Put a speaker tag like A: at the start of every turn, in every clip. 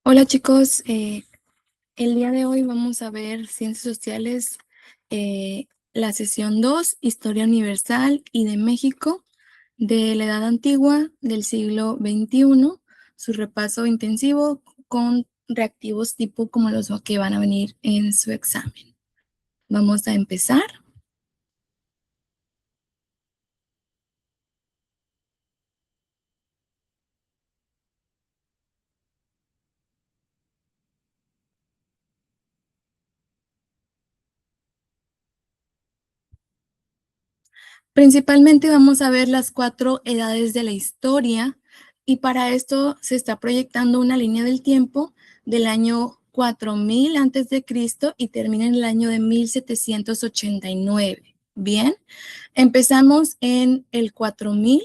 A: Hola chicos, el día de hoy vamos a ver Ciencias Sociales, la sesión 2, Historia Universal y de México, de la Edad Antigua del siglo XXI, su repaso intensivo con reactivos tipo como los que van a venir en su examen. Vamos a empezar. Principalmente vamos a ver las 4 edades de la historia y para esto se está proyectando una línea del tiempo del año 4000 antes de Cristo y termina en el año de 1789. Bien, empezamos en el 4000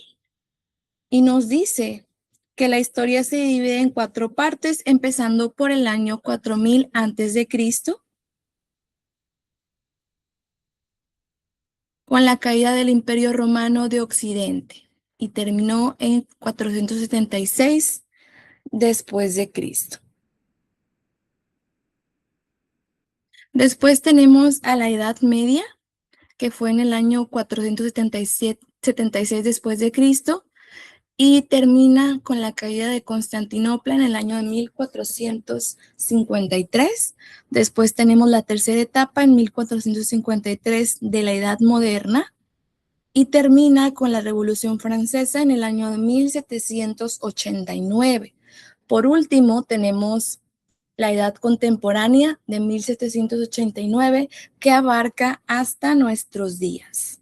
A: y nos dice que la historia se divide en 4 partes, empezando por el año 4000 antes de Cristo, con la caída del Imperio Romano de Occidente y terminó en 476 después de Cristo. Después tenemos a la Edad Media, que fue en el año 476 después de Cristo y termina con la caída de Constantinopla en el año de 1453. Después tenemos la tercera etapa en 1453 de la Edad Moderna y termina con la Revolución Francesa en el año de 1789. Por último, tenemos la Edad Contemporánea de 1789, que abarca hasta nuestros días.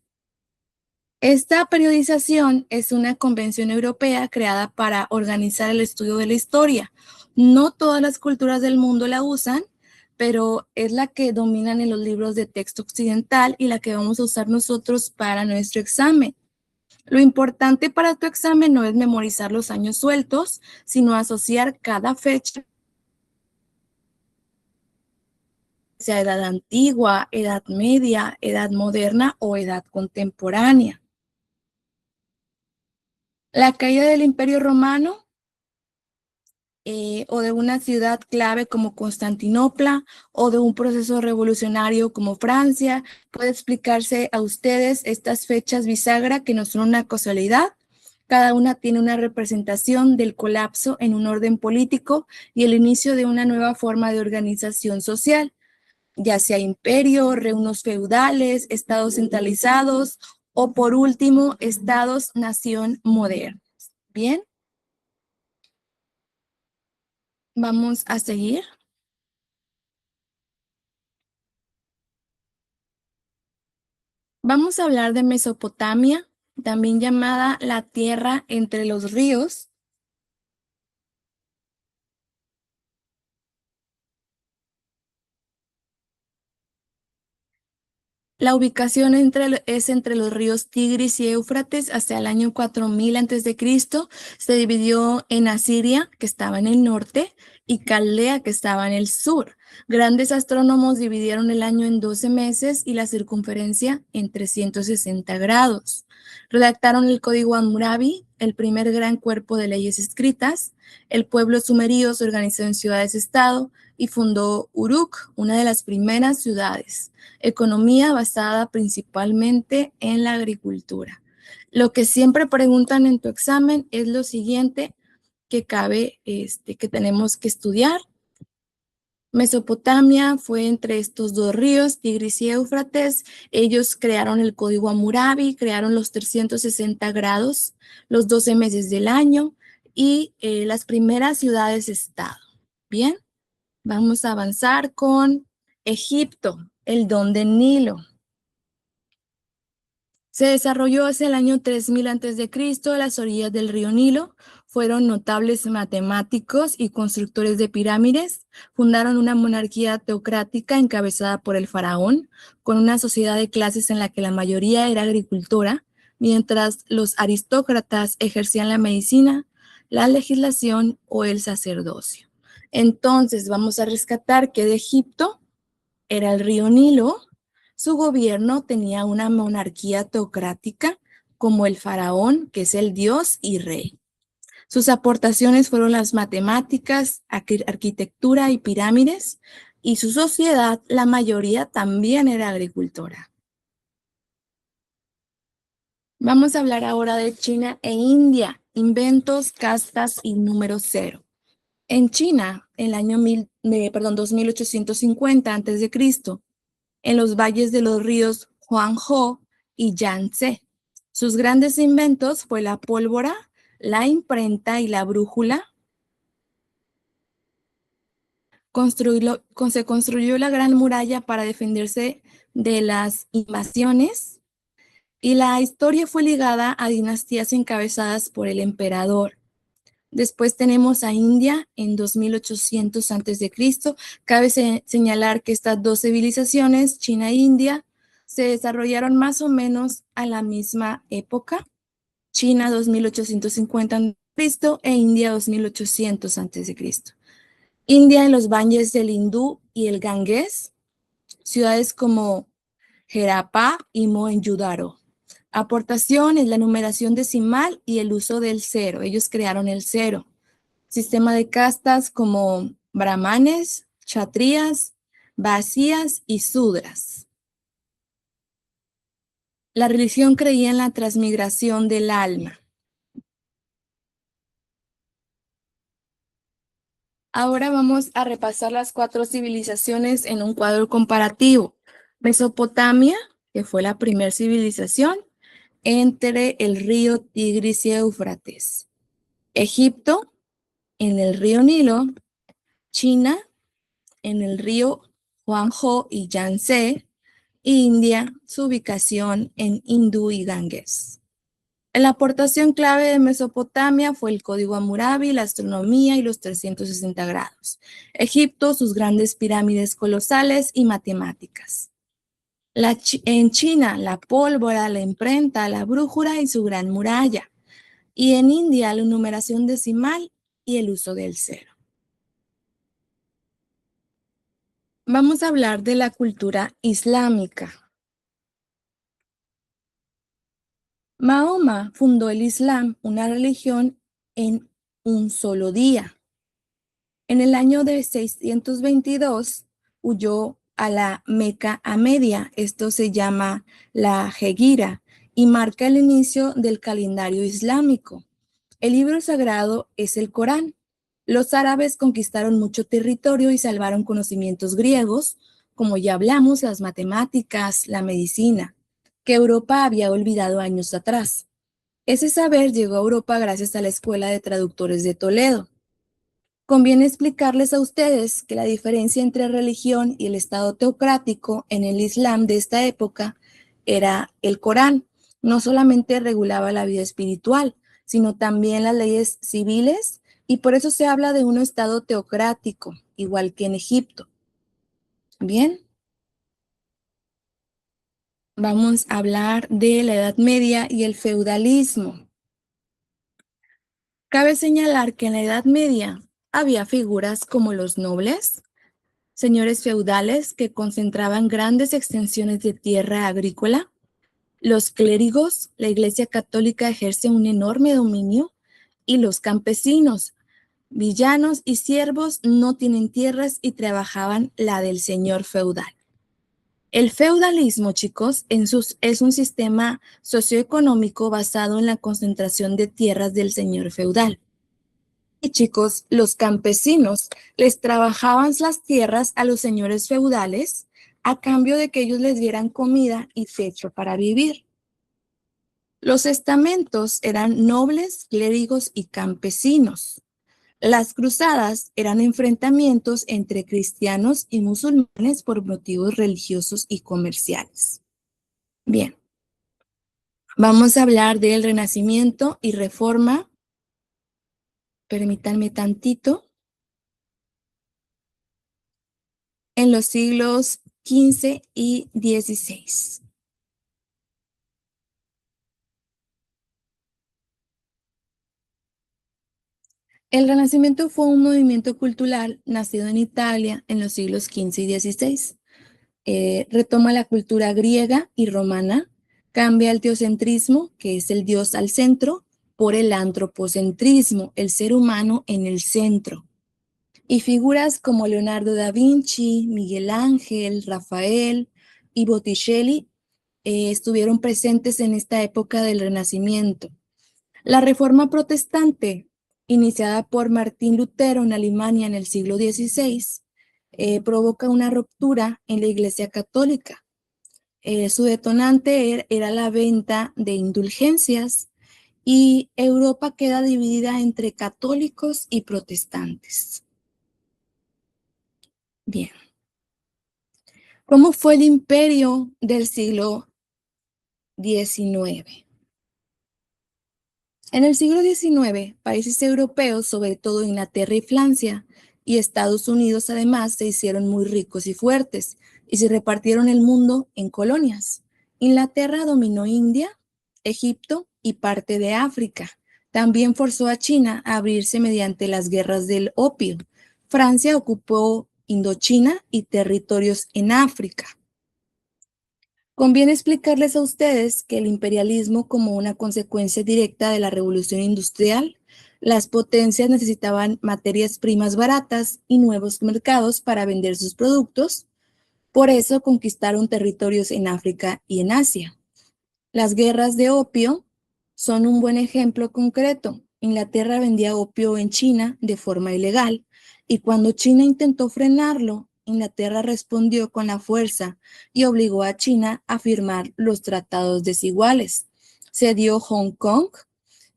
A: Esta periodización es una convención europea creada para organizar el estudio de la historia. No todas las culturas del mundo la usan, pero es la que dominan en los libros de texto occidental y la que vamos a usar nosotros para nuestro examen. Lo importante para tu examen no es memorizar los años sueltos, sino asociar cada fecha, sea edad antigua, edad media, edad moderna o edad contemporánea. La caída del Imperio Romano o de una ciudad clave como Constantinopla o de un proceso revolucionario como Francia, puede explicarse a ustedes estas fechas bisagra que no son una casualidad. Cada una tiene una representación del colapso en un orden político y el inicio de una nueva forma de organización social, ya sea imperio, reinos feudales, estados centralizados o por último, estados-nación modernos. Bien, vamos a seguir. Vamos a hablar de Mesopotamia, también llamada la tierra entre los ríos. La ubicación es entre los ríos Tigris y Éufrates hasta el año 4000 a.C. Se dividió en Asiria, que estaba en el norte, y Caldea, que estaba en el sur. Grandes astrónomos dividieron el año en 12 meses y la circunferencia en 360 grados. Redactaron el Código Hammurabi, el primer gran cuerpo de leyes escritas. El pueblo sumerio se organizó en ciudades-estado y fundó Uruk, una de las primeras ciudades. Economía basada principalmente en la agricultura. Lo que siempre preguntan en tu examen es lo siguiente que que tenemos que estudiar. Mesopotamia fue entre estos dos ríos, Tigris y Éufrates. Ellos crearon el Código Hammurabi, crearon los 360 grados, los 12 meses del año y las primeras ciudades-estado. Bien, vamos a avanzar con Egipto, el Don del Nilo. Se desarrolló hacia el año 3000 a.C. a las orillas del río Nilo. Fueron notables matemáticos y constructores de pirámides. Fundaron una monarquía teocrática encabezada por el faraón, con una sociedad de clases en la que la mayoría era agricultora, mientras los aristócratas ejercían la medicina, la legislación o el sacerdocio. Entonces, vamos a rescatar que de Egipto era el río Nilo. Su gobierno tenía una monarquía teocrática como el faraón, que es el dios y rey. Sus aportaciones fueron las matemáticas, arquitectura y pirámides, y su sociedad, la mayoría también era agricultora. Vamos a hablar ahora de China e India, inventos, castas y número cero. En China, en el año 2850 a.C., en los valles de los ríos Huanghe y Yangtze. Sus grandes inventos fue la pólvora, la imprenta y la brújula. Se construyó la Gran Muralla para defenderse de las invasiones y la historia fue ligada a dinastías encabezadas por el emperador. Después tenemos a India en 2800 a.C. Cabe señalar que estas dos civilizaciones, China e India, se desarrollaron más o menos a la misma época. China 2850 a.C. e India 2800 a.C. India en los valles del Hindú y el Ganges, ciudades como Harappa y Mohenjo-daro. Aportación es la numeración decimal y el uso del cero. Ellos crearon el cero. Sistema de castas como brahmanes, kshatriyas, vaishyas y sudras. La religión creía en la transmigración del alma. Ahora vamos a repasar las 4 civilizaciones en un cuadro comparativo. Mesopotamia, que fue la primera civilización, entre el río Tigris y Éufrates. Egipto, en el río Nilo. China, en el río Huanghe y Yangtze. India, su ubicación en Hindú y Ganges. La aportación clave de Mesopotamia fue el código Hammurabi, la astronomía y los 360 grados. Egipto, sus grandes pirámides colosales y matemáticas. En China, la pólvora, la imprenta, la brújula y su gran muralla. Y en India, la numeración decimal y el uso del cero. Vamos a hablar de la cultura islámica. Mahoma fundó el Islam, una religión en un solo día. En el año de 622 huyó a la Meca a Media, esto se llama la Hegira, y marca el inicio del calendario islámico. El libro sagrado es el Corán. Los árabes conquistaron mucho territorio y salvaron conocimientos griegos, como ya hablamos, las matemáticas, la medicina, que Europa había olvidado años atrás. Ese saber llegó a Europa gracias a la Escuela de Traductores de Toledo. Conviene explicarles a ustedes que la diferencia entre religión y el Estado teocrático en el Islam de esta época era el Corán. No solamente regulaba la vida espiritual, sino también las leyes civiles, y por eso se habla de un Estado teocrático, igual que en Egipto. Bien. Vamos a hablar de la Edad Media y el feudalismo. Cabe señalar que en la Edad Media había figuras como los nobles, señores feudales que concentraban grandes extensiones de tierra agrícola. Los clérigos, la Iglesia Católica ejerce un enorme dominio, y los campesinos, villanos y siervos no tienen tierras y trabajaban la del señor feudal. El feudalismo, chicos, es un sistema socioeconómico basado en la concentración de tierras del señor feudal. Y chicos, los campesinos les trabajaban las tierras a los señores feudales a cambio de que ellos les dieran comida y techo para vivir. Los estamentos eran nobles, clérigos y campesinos. Las cruzadas eran enfrentamientos entre cristianos y musulmanes por motivos religiosos y comerciales. Bien, vamos a hablar del Renacimiento y Reforma. Permítanme tantito. En los siglos XV y XVI. El Renacimiento fue un movimiento cultural nacido en Italia en los siglos XV y XVI. Retoma la cultura griega y romana, cambia el teocentrismo, que es el dios al centro, por el antropocentrismo, el ser humano en el centro. Y figuras como Leonardo da Vinci, Miguel Ángel, Rafael y Botticelli estuvieron presentes en esta época del Renacimiento. La Reforma Protestante, iniciada por Martín Lutero en Alemania en el siglo XVI, provoca una ruptura en la Iglesia Católica. Su detonante era la venta de indulgencias y Europa queda dividida entre católicos y protestantes. Bien. ¿Cómo fue el imperio del siglo XIX? En el siglo XIX, países europeos, sobre todo Inglaterra y Francia, y Estados Unidos además, se hicieron muy ricos y fuertes y se repartieron el mundo en colonias. Inglaterra dominó India, Egipto y parte de África. También forzó a China a abrirse mediante las guerras del opio. Francia ocupó Indochina y territorios en África. Conviene explicarles a ustedes que el imperialismo, como una consecuencia directa de la revolución industrial, las potencias necesitaban materias primas baratas y nuevos mercados para vender sus productos. Por eso conquistaron territorios en África y en Asia. Las guerras de opio son un buen ejemplo concreto. Inglaterra vendía opio en China de forma ilegal y cuando China intentó frenarlo, Inglaterra respondió con la fuerza y obligó a China a firmar los tratados desiguales. Se dio Hong Kong.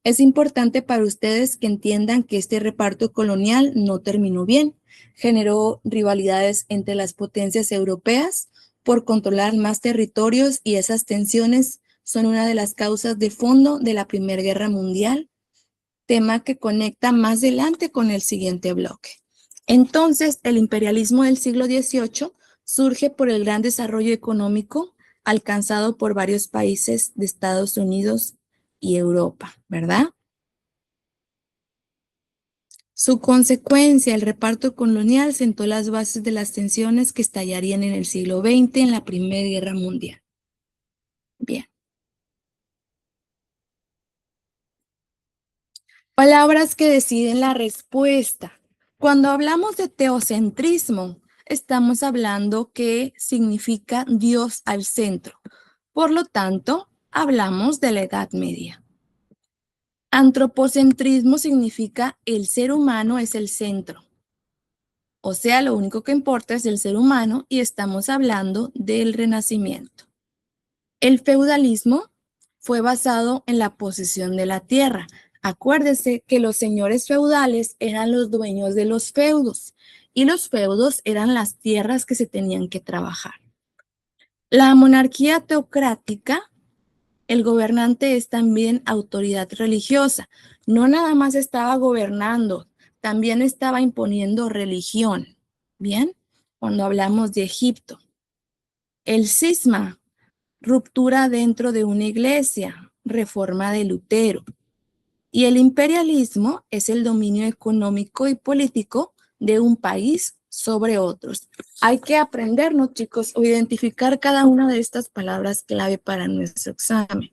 A: Es importante para ustedes que entiendan que este reparto colonial no terminó bien. Generó rivalidades entre las potencias europeas por controlar más territorios y esas tensiones son una de las causas de fondo de la Primera Guerra Mundial, tema que conecta más adelante con el siguiente bloque. Entonces, el imperialismo del siglo XVIII surge por el gran desarrollo económico alcanzado por varios países de Estados Unidos y Europa, ¿verdad? Su consecuencia, el reparto colonial, sentó las bases de las tensiones que estallarían en el siglo XX en la Primera Guerra Mundial. Bien. Palabras que deciden la respuesta. Cuando hablamos de teocentrismo, estamos hablando que significa Dios al centro. Por lo tanto, hablamos de la Edad Media. Antropocentrismo significa el ser humano es el centro. O sea, lo único que importa es el ser humano y estamos hablando del Renacimiento. El feudalismo fue basado en la posesión de la tierra. Acuérdese que los señores feudales eran los dueños de los feudos y los feudos eran las tierras que se tenían que trabajar. La monarquía teocrática, el gobernante es también autoridad religiosa. No nada más estaba gobernando, también estaba imponiendo religión. Bien, cuando hablamos de Egipto. El cisma, ruptura dentro de una iglesia, reforma de Lutero. Y el imperialismo es el dominio económico y político de un país sobre otros. Hay que aprendernos, chicos, o identificar cada una de estas palabras clave para nuestro examen.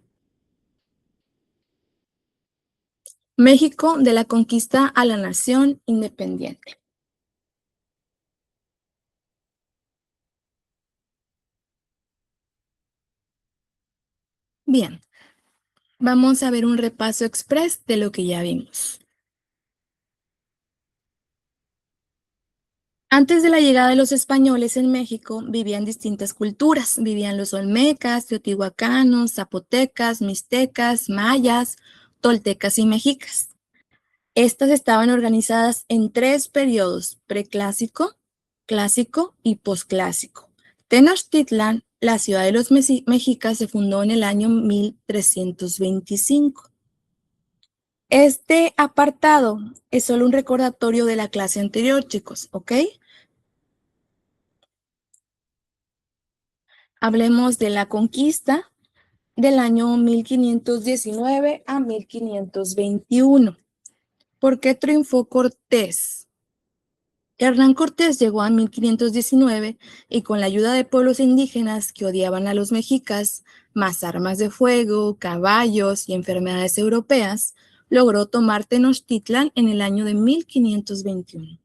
A: México de la conquista a la nación independiente. Bien, vamos a ver un repaso express de lo que ya vimos. Antes de la llegada de los españoles en México, vivían distintas culturas. Vivían los olmecas, teotihuacanos, zapotecas, mixtecas, mayas, toltecas y mexicas. Estas estaban organizadas en 3 periodos: preclásico, clásico y posclásico. Tenochtitlan, la ciudad de los mexicas, se fundó en el año 1325. Este apartado es solo un recordatorio de la clase anterior, chicos, ¿ok? Hablemos de la conquista del año 1519 a 1521. ¿Por qué triunfó Cortés? Hernán Cortés llegó a 1519 y con la ayuda de pueblos indígenas que odiaban a los mexicas, más armas de fuego, caballos y enfermedades europeas, logró tomar Tenochtitlan en el año de 1521.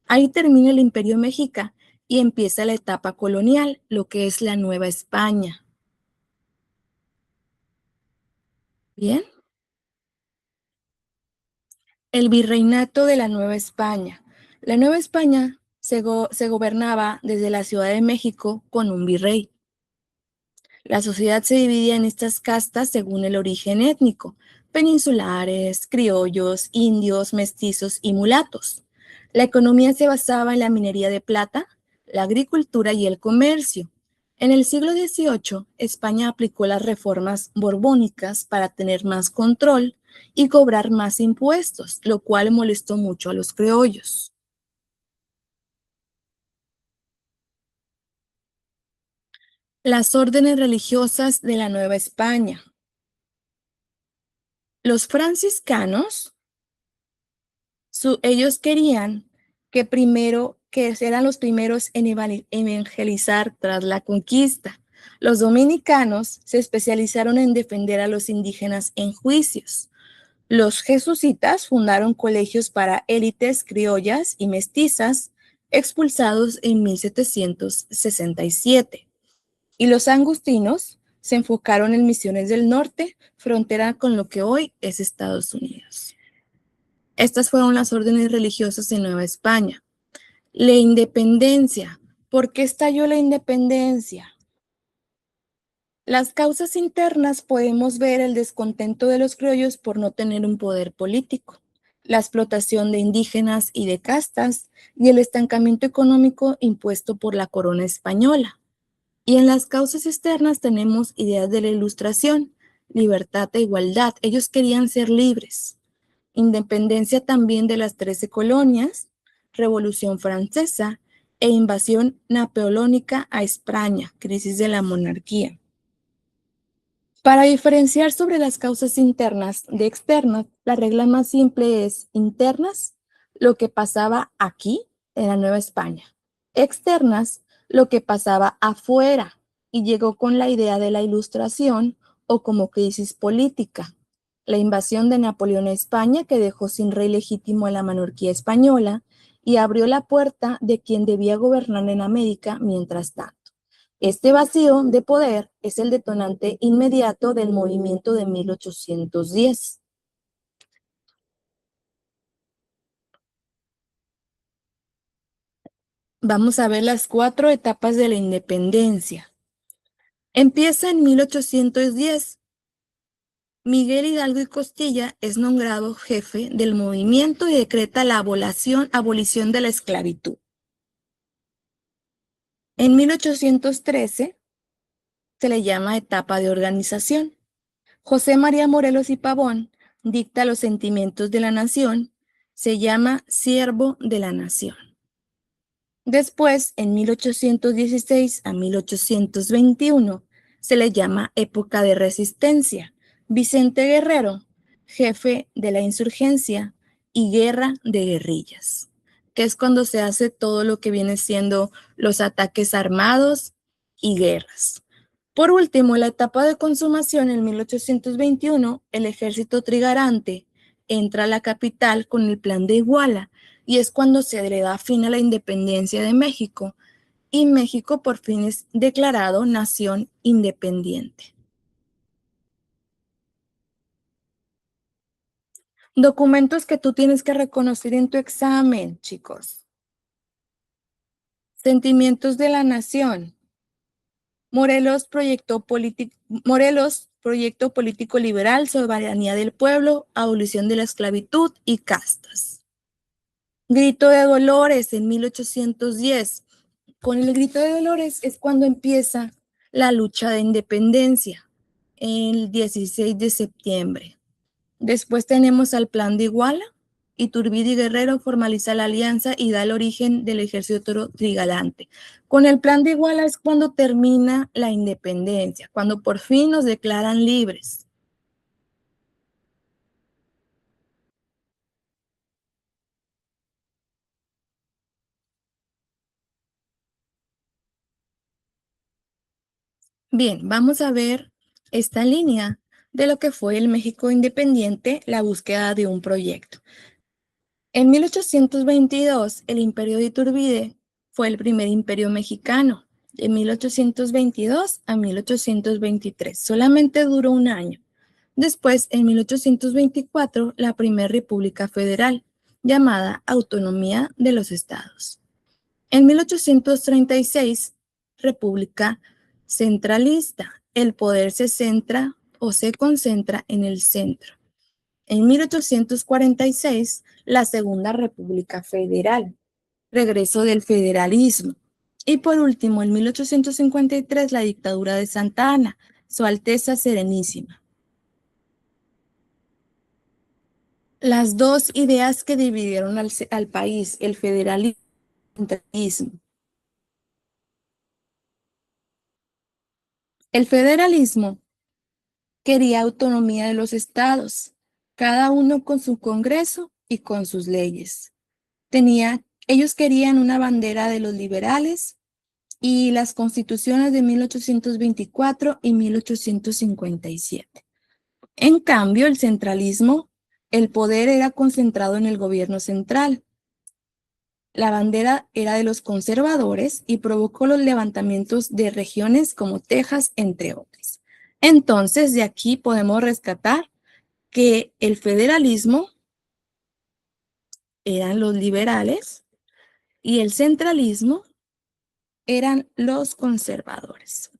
A: Ahí termina el Imperio Mexica y empieza la etapa colonial, lo que es la Nueva España. Bien, el virreinato de la Nueva España. La Nueva España se gobernaba desde la Ciudad de México con un virrey. La sociedad se dividía en estas castas según el origen étnico: peninsulares, criollos, indios, mestizos y mulatos. La economía se basaba en la minería de plata, la agricultura y el comercio. En el siglo XVIII, España aplicó las reformas borbónicas para tener más control y cobrar más impuestos, lo cual molestó mucho a los criollos. Las órdenes religiosas de la Nueva España. Los franciscanos, ellos querían que eran los primeros en evangelizar tras la conquista. Los dominicanos se especializaron en defender a los indígenas en juicios. Los jesuitas fundaron colegios para élites criollas y mestizas, expulsados en 1767. Y los angustinos se enfocaron en Misiones del Norte, frontera con lo que hoy es Estados Unidos. Estas fueron las órdenes religiosas en Nueva España. La independencia. ¿Por qué estalló la independencia? Las causas internas: podemos ver el descontento de los criollos por no tener un poder político, la explotación de indígenas y de castas, y el estancamiento económico impuesto por la corona española. Y en las causas externas tenemos ideas de la Ilustración: libertad e igualdad. Ellos querían ser libres. Independencia también de las 13 colonias, Revolución Francesa e invasión napoleónica a España, crisis de la monarquía. Para diferenciar sobre las causas internas de externas, la regla más simple es: internas, lo que pasaba aquí en la Nueva España; externas, lo que pasaba afuera, y llegó con la idea de la Ilustración o como crisis política. La invasión de Napoleón a España, que dejó sin rey legítimo a la monarquía española y abrió la puerta de quien debía gobernar en América mientras tanto. Este vacío de poder es el detonante inmediato del movimiento de 1810. Vamos a ver las 4 etapas de la independencia. Empieza en 1810. Miguel Hidalgo y Costilla es nombrado jefe del movimiento y decreta la abolición de la esclavitud. En 1813 se le llama etapa de organización. José María Morelos y Pavón dicta los sentimientos de la nación, se llama siervo de la nación. Después, en 1816 a 1821, se le llama época de resistencia. Vicente Guerrero, jefe de la insurgencia y guerra de guerrillas, que es cuando se hace todo lo que viene siendo los ataques armados y guerras. Por último, la etapa de consumación: en 1821, el ejército trigarante entra a la capital con el Plan de Iguala, y es cuando se le da fin a la independencia de México, y México por fin es declarado nación independiente. Documentos que tú tienes que reconocer en tu examen, chicos. Sentimientos de la nación. Morelos, proyecto político liberal, soberanía del pueblo, abolición de la esclavitud y castas. Grito de Dolores en 1810. Con el Grito de Dolores es cuando empieza la lucha de independencia, el 16 de septiembre. Después tenemos al Plan de Iguala. Iturbide y Guerrero formaliza la alianza y da el origen del ejército trigalante. Con el Plan de Iguala es cuando termina la independencia, cuando por fin nos declaran libres. Bien, vamos a ver esta línea. de lo que fue el México independiente, la búsqueda de un proyecto. En 1822, el imperio de Iturbide fue el primer imperio mexicano, de 1822 a 1823. Solamente duró un año. Después, en 1824, la primera república federal, llamada Autonomía de los Estados. En 1836, república centralista. El poder se centra o se concentra en el centro. En 1846, la Segunda República Federal, regreso del federalismo. Y por último, en 1853, la dictadura de Santa Anna, Su Alteza Serenísima. Las dos ideas que dividieron al país, el federalismo y el centralismo. El federalismo quería autonomía de los estados, cada uno con su Congreso y con sus leyes. Ellos querían una bandera de los liberales y las constituciones de 1824 y 1857. En cambio, el centralismo, el poder era concentrado en el gobierno central. La bandera era de los conservadores y provocó los levantamientos de regiones como Texas, entre otras. Entonces, de aquí podemos rescatar que el federalismo eran los liberales y el centralismo eran los conservadores.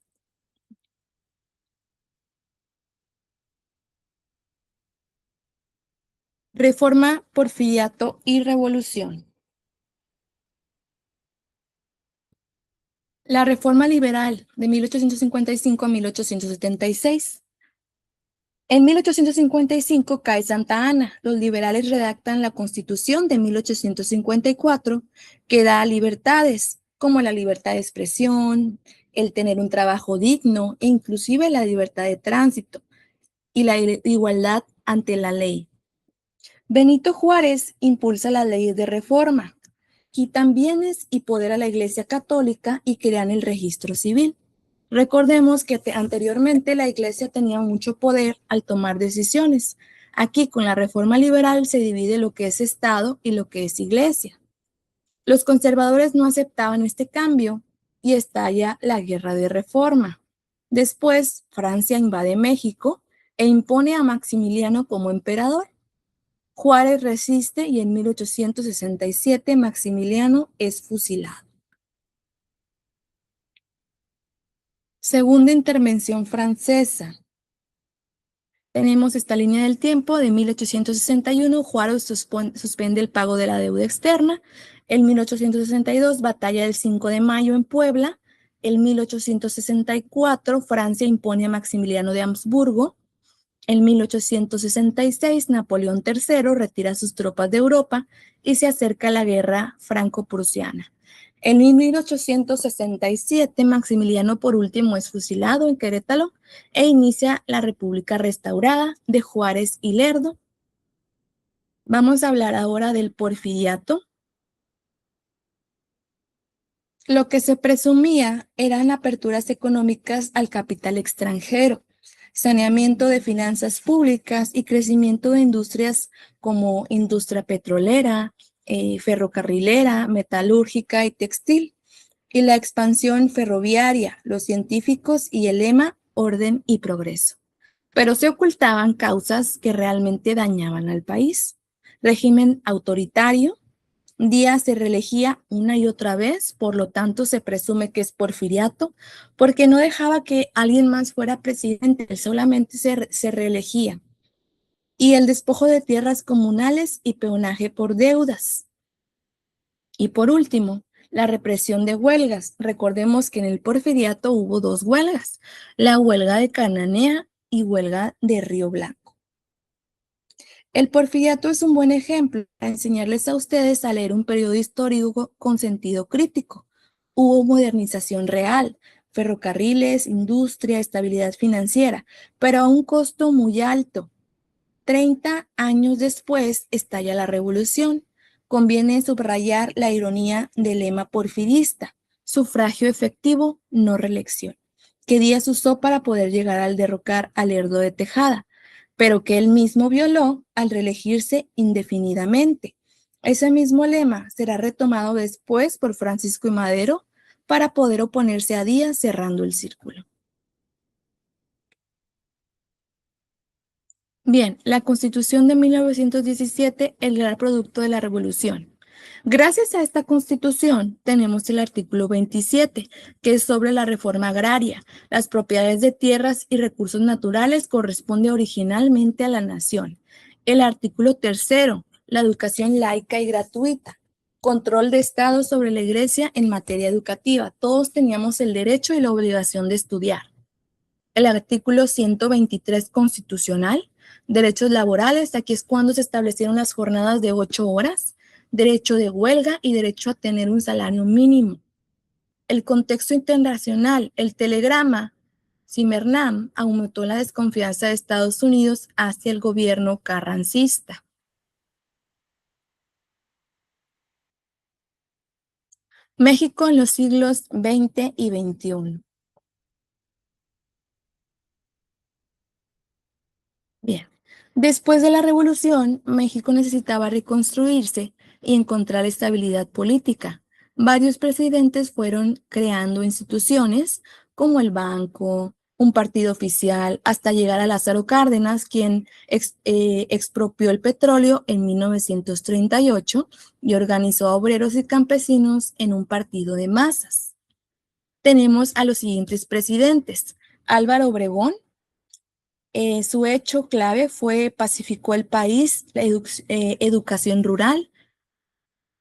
A: Reforma, Porfiriato y Revolución. La Reforma Liberal de 1855 a 1876. En 1855 cae Santa Anna. Los liberales redactan la Constitución de 1854 que da libertades como la libertad de expresión, el tener un trabajo digno e inclusive la libertad de tránsito y la igualdad ante la ley. Benito Juárez impulsa las leyes de reforma, quitan bienes y poder a la Iglesia Católica y crean el registro civil. Recordemos que anteriormente la Iglesia tenía mucho poder al tomar decisiones. Aquí con la reforma liberal se divide lo que es Estado y lo que es Iglesia. Los conservadores no aceptaban este cambio y estalla la Guerra de Reforma. Después, Francia invade México e impone a Maximiliano como emperador. Juárez resiste y en 1867 Maximiliano es fusilado. Segunda intervención francesa. Tenemos esta línea del tiempo de 1861, Juárez suspende el pago de la deuda externa. En 1862, batalla del 5 de mayo en Puebla. En 1864, Francia impone a Maximiliano de Habsburgo. En 1866, Napoleón III retira sus tropas de Europa y se acerca a la guerra franco-prusiana. En 1867, Maximiliano por último es fusilado en Querétaro e inicia la República restaurada de Juárez y Lerdo. Vamos a hablar ahora del porfiriato. Lo que se presumía eran aperturas económicas al capital extranjero, saneamiento de finanzas públicas y crecimiento de industrias como industria petrolera, ferrocarrilera, metalúrgica y textil, y la expansión ferroviaria, los científicos y el lema orden y progreso. Pero se ocultaban causas que realmente dañaban al país. Régimen autoritario. Díaz se reelegía una y otra vez, por lo tanto se presume que es porfiriato, porque no dejaba que alguien más fuera presidente, él solamente se reelegía. Y el despojo de tierras comunales y peonaje por deudas. Y por último, la represión de huelgas. Recordemos que en el porfiriato hubo dos huelgas, la huelga de Cananea y huelga de Río Blanco. El porfiriato es un buen ejemplo para enseñarles a ustedes a leer un periodo histórico con sentido crítico. Hubo modernización real, ferrocarriles, industria, estabilidad financiera, pero a un costo muy alto. 30 años después estalla la revolución. Conviene subrayar la ironía del lema porfirista, sufragio efectivo, no reelección, que Díaz usó para poder llegar al derrocar a Lerdo de Tejada, pero que él mismo violó al reelegirse indefinidamente. Ese mismo lema será retomado después por Francisco I. Madero para poder oponerse a Díaz, cerrando el círculo. Bien, la Constitución de 1917, el gran producto de la Revolución. Gracias a esta Constitución tenemos el artículo 27, que es sobre la reforma agraria. Las propiedades de tierras y recursos naturales corresponde originalmente a la nación. El artículo 3, la educación laica y gratuita. Control de Estado sobre la Iglesia en materia educativa. Todos teníamos el derecho y la obligación de estudiar. El artículo 123 constitucional, derechos laborales, aquí es cuando se establecieron las jornadas de 8 horas, derecho de huelga y derecho a tener un salario mínimo. El contexto internacional, el telegrama Zimmermann aumentó la desconfianza de Estados Unidos hacia el gobierno carrancista. México en los siglos XX y XXI. Bien, después de la revolución, México necesitaba reconstruirse y encontrar estabilidad política. Varios presidentes fueron creando instituciones como el banco, un partido oficial, hasta llegar a Lázaro Cárdenas, quien expropió el petróleo en 1938 y organizó a obreros y campesinos en un partido de masas. Tenemos a los siguientes presidentes: Álvaro Obregón. Su hecho clave fue pacificó el país, la educación rural.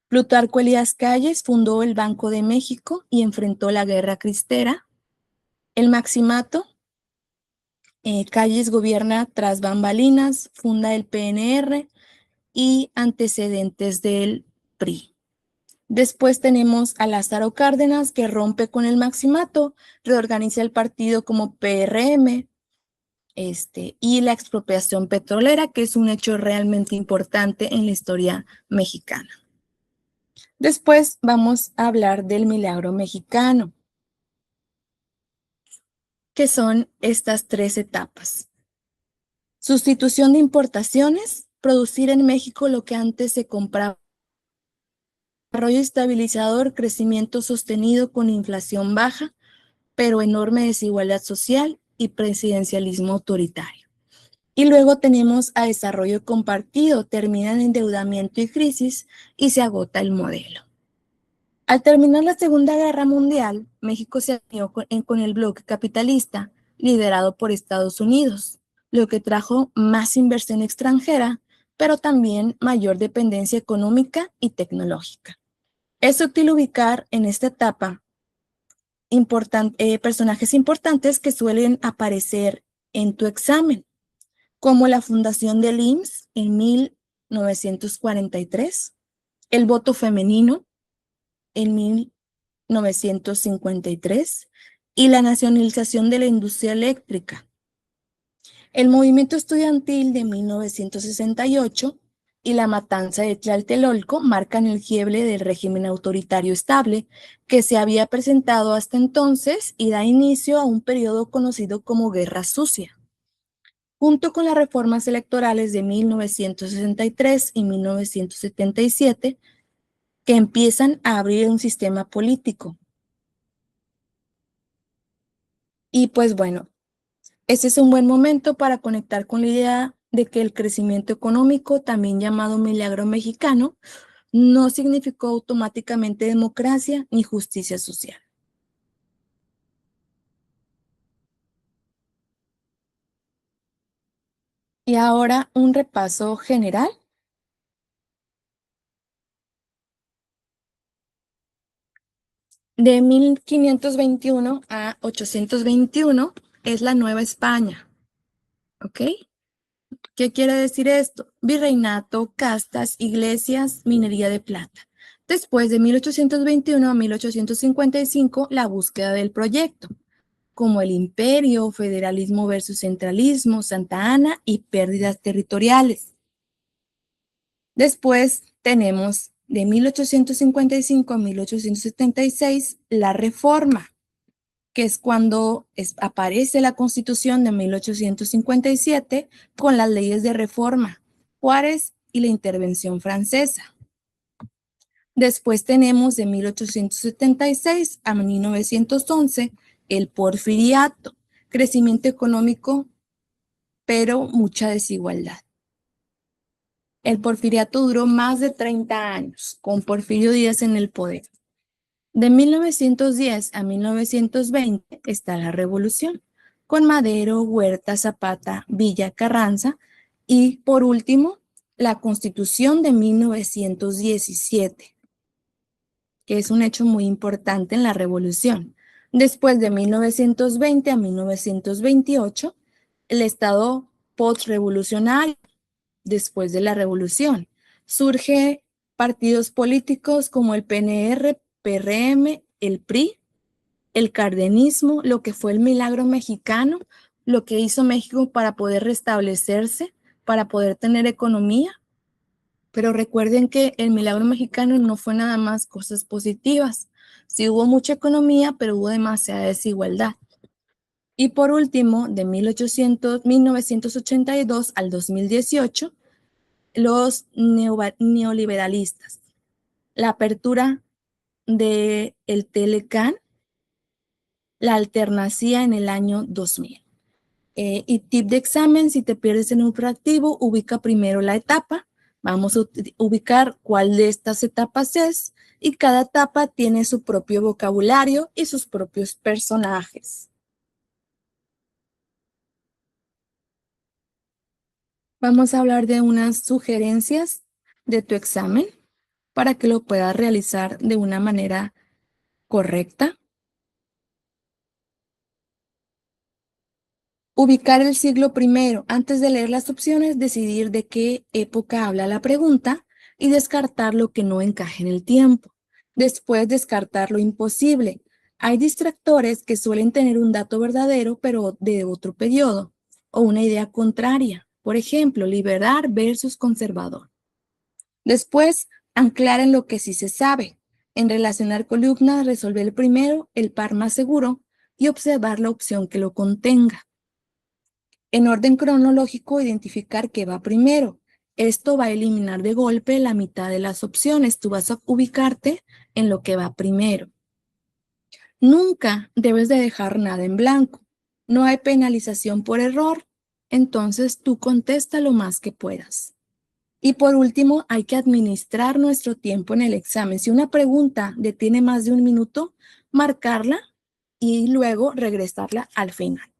A: Plutarco Elías Calles fundó el Banco de México y enfrentó la Guerra Cristera. El Maximato, Calles gobierna tras bambalinas, funda el PNR y antecedentes del PRI. Después tenemos a Lázaro Cárdenas, que rompe con el Maximato, reorganiza el partido como PRM, y la expropiación petrolera, que es un hecho realmente importante en la historia mexicana. Después vamos a hablar del milagro mexicano, que son estas 3 etapas. Sustitución de importaciones, producir en México lo que antes se compraba. Desarrollo estabilizador, crecimiento sostenido con inflación baja, pero enorme desigualdad social y presidencialismo autoritario. Y luego tenemos a desarrollo compartido, termina en endeudamiento y crisis y se agota el modelo. Al terminar la Segunda Guerra Mundial, México se alió con el bloque capitalista liderado por Estados Unidos, lo que trajo más inversión extranjera, pero también mayor dependencia económica y tecnológica. Es útil ubicar en esta etapa personajes importantes que suelen aparecer en tu examen, como la fundación del IMSS en 1943, el voto femenino en 1953 y la nacionalización de la industria eléctrica. El movimiento estudiantil de 1968 y la matanza de Tlatelolco marcan el quiebre del régimen autoritario estable que se había presentado hasta entonces y da inicio a un periodo conocido como Guerra Sucia. Junto con las reformas electorales de 1963 y 1977, que empiezan a abrir un sistema político. Y pues bueno, este es un buen momento para conectar con la idea de que el crecimiento económico, también llamado milagro mexicano, no significó automáticamente democracia ni justicia social. Y ahora un repaso general. De 1521 a 821 es la Nueva España, ¿ok? ¿Qué quiere decir esto? Virreinato, castas, iglesias, minería de plata. Después de 1821 a 1855, la búsqueda del proyecto, como el imperio, federalismo versus centralismo, Santa Anna y pérdidas territoriales. Después tenemos de 1855 a 1876 la Reforma. que es cuando aparece la Constitución de 1857 con las leyes de reforma, Juárez y la intervención francesa. Después tenemos de 1876 a 1911 el porfiriato, crecimiento económico, pero mucha desigualdad. El porfiriato duró más de 30 años, con Porfirio Díaz en el poder. De 1910 a 1920 está la Revolución, con Madero, Huerta, Zapata, Villa, Carranza y, por último, la Constitución de 1917, que es un hecho muy importante en la Revolución. Después de 1920 a 1928, el Estado postrevolucionario, después de la Revolución, surge partidos políticos como el PNR, PRM, el PRI, el cardenismo, lo que fue el milagro mexicano, lo que hizo México para poder restablecerse, para poder tener economía. Pero recuerden que el milagro mexicano no fue nada más cosas positivas. Sí hubo mucha economía, pero hubo demasiada desigualdad. Y por último, de 1982 al 2018, los neoliberalistas. La apertura del Telecán, la alternancia en el año 2000. Y tip de examen, si te pierdes en un fractivo, ubica primero la etapa. Vamos a ubicar cuál de estas etapas es y cada etapa tiene su propio vocabulario y sus propios personajes. Vamos a hablar de unas sugerencias de tu examen para que lo puedas realizar de una manera correcta. Ubicar el siglo primero. Antes de leer las opciones, decidir de qué época habla la pregunta y descartar lo que no encaje en el tiempo. Después, descartar lo imposible. Hay distractores que suelen tener un dato verdadero, pero de otro periodo, o una idea contraria. Por ejemplo, liberal versus conservador. Después, anclar en lo que sí se sabe. En relacionar columnas, resolver el primero, el par más seguro, y observar la opción que lo contenga. En orden cronológico, identificar qué va primero. Esto va a eliminar de golpe la mitad de las opciones. Tú vas a ubicarte en lo que va primero. Nunca debes de dejar nada en blanco. No hay penalización por error, entonces tú contesta lo más que puedas. Y por último, hay que administrar nuestro tiempo en el examen. Si una pregunta detiene más de un minuto, marcarla y luego regresarla al final.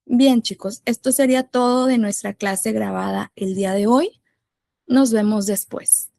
A: Bien, chicos, esto sería todo de nuestra clase grabada el día de hoy. Nos vemos después.